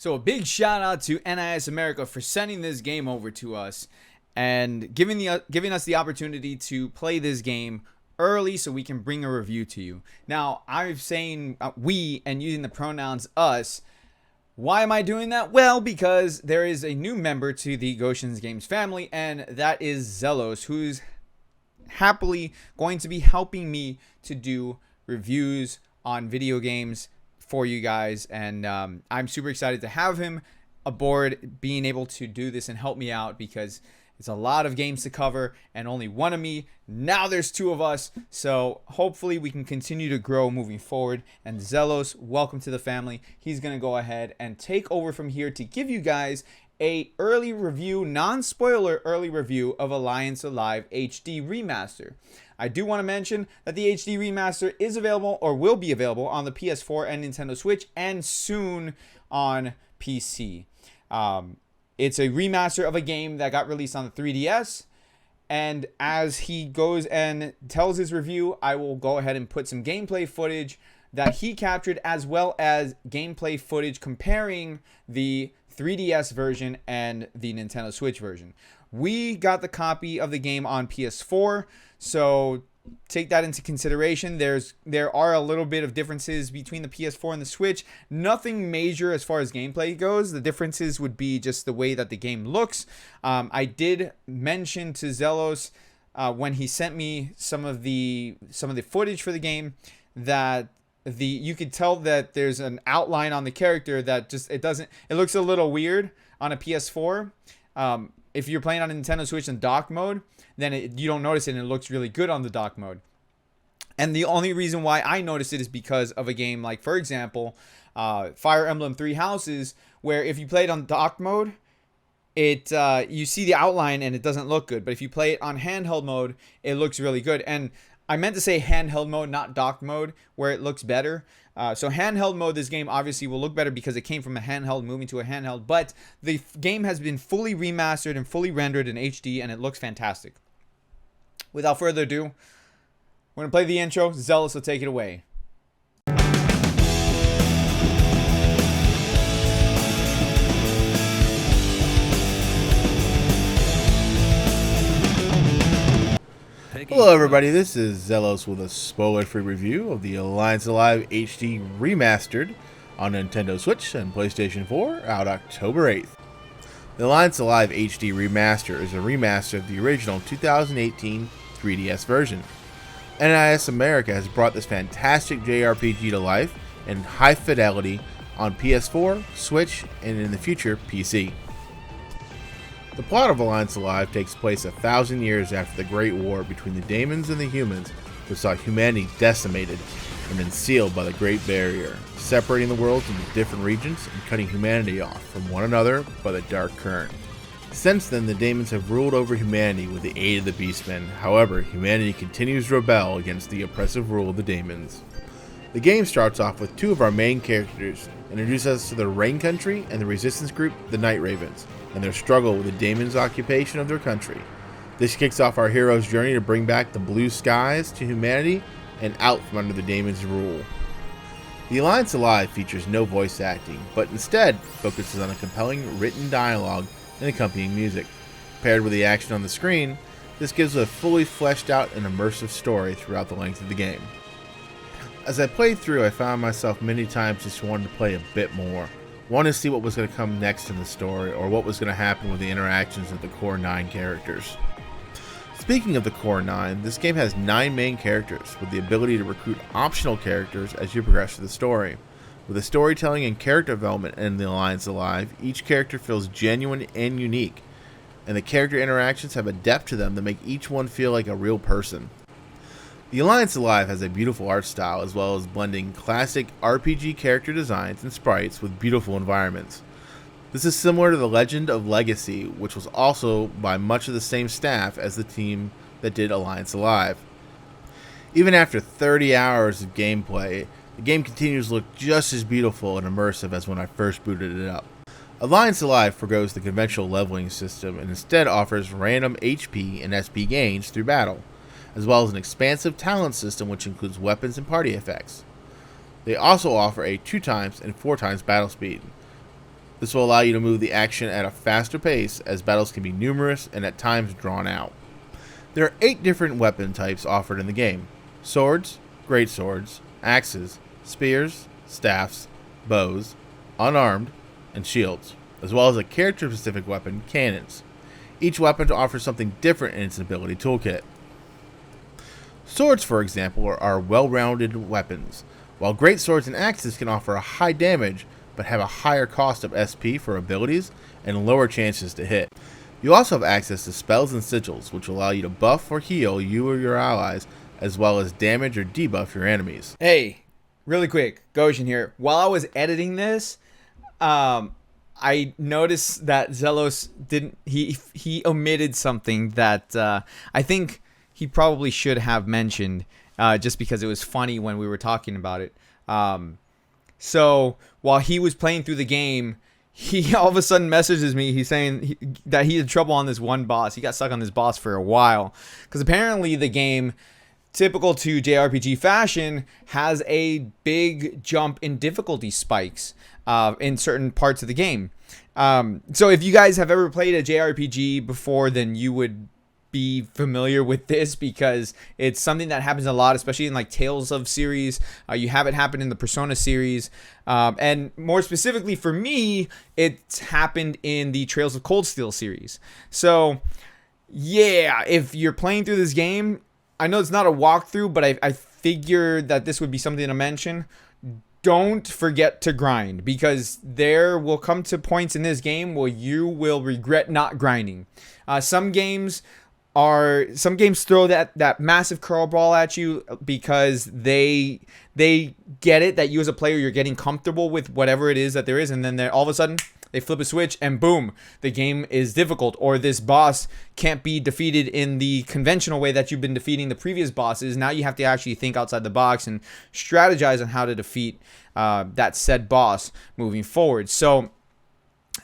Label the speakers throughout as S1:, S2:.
S1: So a big shout out to NIS America for sending this game over to us and giving us the opportunity to play this game early so we can bring a review to you. Now, I'm saying we and using the pronouns us. Why am I doing that? Well, because there is a new member to the Gotians Games family, and that is Xellos, who's happily going to be helping me to do reviews on video games for you guys, and I'm super excited to have him aboard, being able to do this and help me out, because it's a lot of games to cover and only one of me. Now there's two of us, so hopefully we can continue to grow moving forward. And Xellos, welcome to the family. He's gonna go ahead and take over from here to give you guys a early review, non-spoiler early review of Alliance Alive HD Remaster. I do want to mention that the HD Remaster is available, or will be available, on the PS4 and Nintendo Switch, and soon on PC. It's a remaster of a game that got released on the 3DS, and as he goes and tells his review, I will go ahead and put some gameplay footage that he captured, as well as gameplay footage comparing the 3DS version and the Nintendo Switch version. We got the copy of the game on PS4, so take that into consideration. There are a little bit of differences between the PS4 and the Switch. Nothing major as far as gameplay goes. The differences would be just the way that the game looks. I did mention to Xellos when he sent me some of the footage for the game that you could tell that there's an outline on the character that just it looks a little weird on a PS4. If you're playing on a Nintendo Switch in dock mode, then you don't notice it, and it looks really good on the dock mode. And the only reason why I noticed it is because of a game like, for example, Fire Emblem Three Houses, where if you play it on dock mode, you see the outline and it doesn't look good. But if you play it on handheld mode, it looks really good. And I meant to say handheld mode, not dock mode, where it looks better. So handheld mode, this game obviously will look better because it came from a handheld moving to a handheld. But the game has been fully remastered and fully rendered in HD, and it looks fantastic. Without further ado, we're going to play the intro. Xellos will take it away.
S2: Hello everybody, this is Xellos with a spoiler-free review of the Alliance Alive HD Remastered on Nintendo Switch and PlayStation 4, out October 8th. The Alliance Alive HD Remaster is a remaster of the original 2018 3DS version. NIS America has brought this fantastic JRPG to life in high fidelity on PS4, Switch, and in the future, PC. The plot of Alliance Alive takes place 1,000 years after the Great War between the Daemons and the humans, which saw humanity decimated and then sealed by the Great Barrier, separating the world into different regions and cutting humanity off from one another by the Dark Current. Since then, the Daemons have ruled over humanity with the aid of the Beastmen. However, humanity continues to rebel against the oppressive rule of the Daemons. The game starts off with two of our main characters, introduce us to the Rain Country and the resistance group, the Night Ravens, and their struggle with the Daemons' occupation of their country. This kicks off our hero's journey to bring back the blue skies to humanity and out from under the Daemons' rule. The Alliance Alive features no voice acting, but instead focuses on a compelling written dialogue and accompanying music. Paired with the action on the screen, this gives a fully fleshed out and immersive story throughout the length of the game. As I played through, I found myself many times just wanting to play a bit more. Wanted to see what was going to come next in the story, or what was going to happen with the interactions of the core 9 characters. Speaking of the core 9, this game has 9 main characters, with the ability to recruit optional characters as you progress through the story. With the storytelling and character development in the Alliance Alive, each character feels genuine and unique, and the character interactions have a depth to them that make each one feel like a real person. The Alliance Alive has a beautiful art style, as well as blending classic RPG character designs and sprites with beautiful environments. This is similar to The Legend of Legacy, which was also by much of the same staff as the team that did Alliance Alive. Even after 30 hours of gameplay, the game continues to look just as beautiful and immersive as when I first booted it up. Alliance Alive forgoes the conventional leveling system and instead offers random HP and SP gains through battle, as well as an expansive talent system which includes weapons and party effects. They also offer a 2x and 4x battle speed. This will allow you to move the action at a faster pace, as battles can be numerous and at times drawn out. There are 8 different weapon types offered in the game: swords, greatswords, axes, spears, staffs, bows, unarmed, and shields, as well as a character-specific weapon, cannons. Each weapon offers something different in its ability toolkit. Swords, for example, are well-rounded weapons, while greatswords and axes can offer a high damage but have a higher cost of SP for abilities and lower chances to hit. You also have access to spells and sigils, which will allow you to buff or heal you or your allies, as well as damage or debuff your enemies.
S1: Hey, really quick, Gotian here. While I was editing this, I noticed that Xellos didn't. He omitted something that I think he probably should have mentioned, just because it was funny when we were talking about it. So while he was playing through the game, he all of a sudden messages me. He's saying that he had trouble on this one boss. He got stuck on this boss for a while because apparently the game, typical to JRPG fashion, has a big jump in difficulty spikes in certain parts of the game. So if you guys have ever played a JRPG before, then you would be familiar with this, because it's something that happens a lot, especially in like Tales of series. You have it happen in the Persona series, and more specifically for me, it's happened in the Trails of Cold Steel series. So yeah, if you're playing through this game, I know it's not a walkthrough, but I figured that this would be something to mention. Don't forget to grind, because there will come to points in this game where you will regret not grinding. Some games throw that massive curveball at you because they get it that you as a player, you're getting comfortable with whatever it is that there is, and then all of a sudden they flip a switch and boom, the game is difficult, or this boss can't be defeated in the conventional way that you've been defeating the previous bosses. Now you have to actually think outside the box and strategize on how to defeat that said boss moving forward. So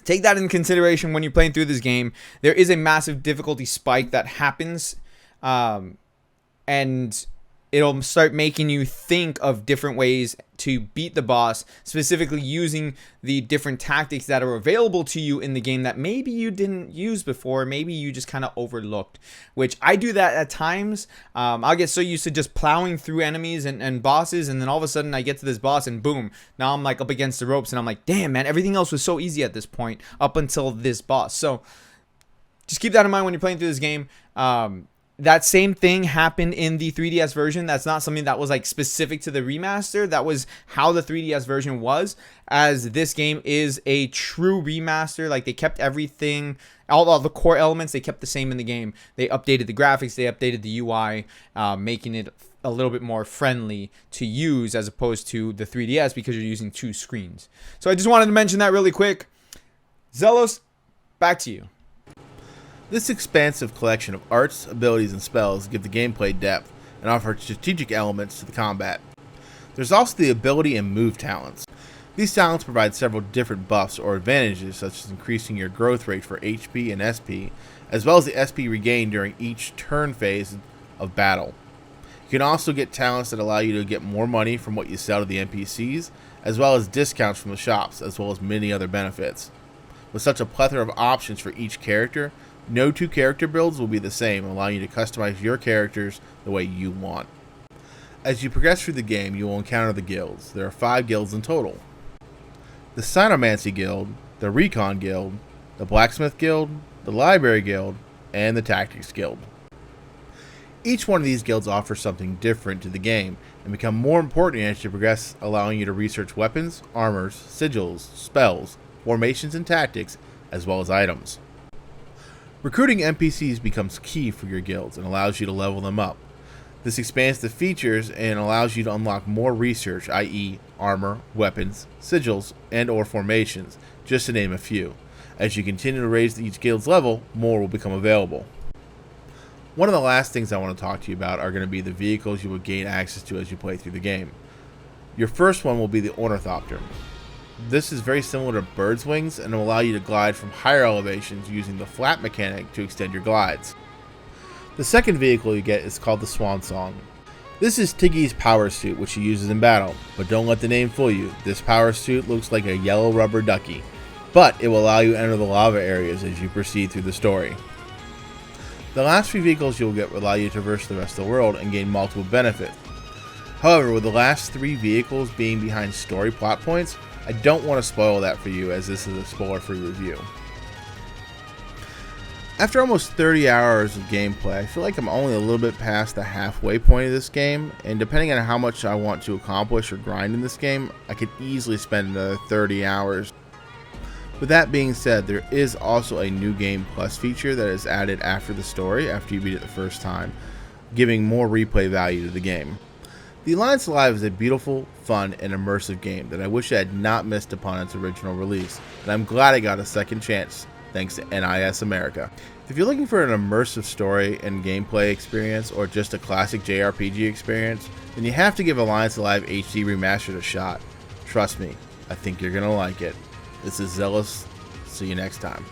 S1: take that into consideration when you're playing through this game. There is a massive difficulty spike that happens, and it'll start making you think of different ways to beat the boss, specifically using the different tactics that are available to you in the game that maybe you didn't use before, maybe you just kind of overlooked, which I do that at times. I'll get so used to just plowing through enemies and bosses, and then all of a sudden I get to this boss and boom, now I'm like up against the ropes, and I'm like, damn man, everything else was so easy at this point up until this boss. So just keep that in mind when you're playing through this game. That same thing happened in the 3DS version. That's not something that was like specific to the remaster. That was how the 3DS version was, as this game is a true remaster. Like, they kept everything, all the core elements, they kept the same in the game. They updated the graphics, they updated the UI, making it a little bit more friendly to use as opposed to the 3DS, because you're using 2 screens. So I just wanted to mention that really quick. Xellos, back to you.
S2: This expansive collection of arts, abilities, and spells give the gameplay depth and offer strategic elements to the combat. There's also the ability and move talents. These talents provide several different buffs or advantages, such as increasing your growth rate for HP and SP, as well as the SP regained during each turn phase of battle. You can also get talents that allow you to get more money from what you sell to the NPCs, as well as discounts from the shops, as well as many other benefits. With such a plethora of options for each character, no 2 character builds will be the same, allowing you to customize your characters the way you want. As you progress through the game, you will encounter the guilds. There are 5 guilds in total: the Cynomancy Guild, the Recon Guild, the Blacksmith Guild, the Library Guild, and the Tactics Guild. Each one of these guilds offers something different to the game and become more important as you progress, allowing you to research weapons, armors, sigils, spells, formations, and tactics, as well as items. Recruiting NPCs becomes key for your guilds and allows you to level them up. This expands the features and allows you to unlock more research, i.e. armor, weapons, sigils, and or formations, just to name a few. As you continue to raise each guild's level, more will become available. One of the last things I want to talk to you about are going to be the vehicles you will gain access to as you play through the game. Your first one will be the Ornithopter. This is very similar to bird's wings and will allow you to glide from higher elevations using the flap mechanic to extend your glides. The second vehicle you get is called the Swan Song. This is Tiggy's power suit, which she uses in battle, but don't let the name fool you. This power suit looks like a yellow rubber ducky. but it will allow you to enter the lava areas as you proceed through the story. The last few vehicles you'll get will allow you to traverse the rest of the world and gain multiple benefits. However, with the last 3 vehicles being behind story plot points, I don't want to spoil that for you as this is a spoiler-free review. After almost 30 hours of gameplay, I feel like I'm only a little bit past the halfway point of this game, and depending on how much I want to accomplish or grind in this game, I could easily spend another 30 hours. With that being said, there is also a new game plus feature that is added after the story after you beat it the first time, giving more replay value to the game. The Alliance Alive is a beautiful, fun, and immersive game that I wish I had not missed upon its original release, and I'm glad I got a second chance thanks to NIS America. If you're looking for an immersive story and gameplay experience or just a classic JRPG experience, then you have to give Alliance Alive HD Remastered a shot. Trust me, I think you're going to like it. This is Xellos. See you next time.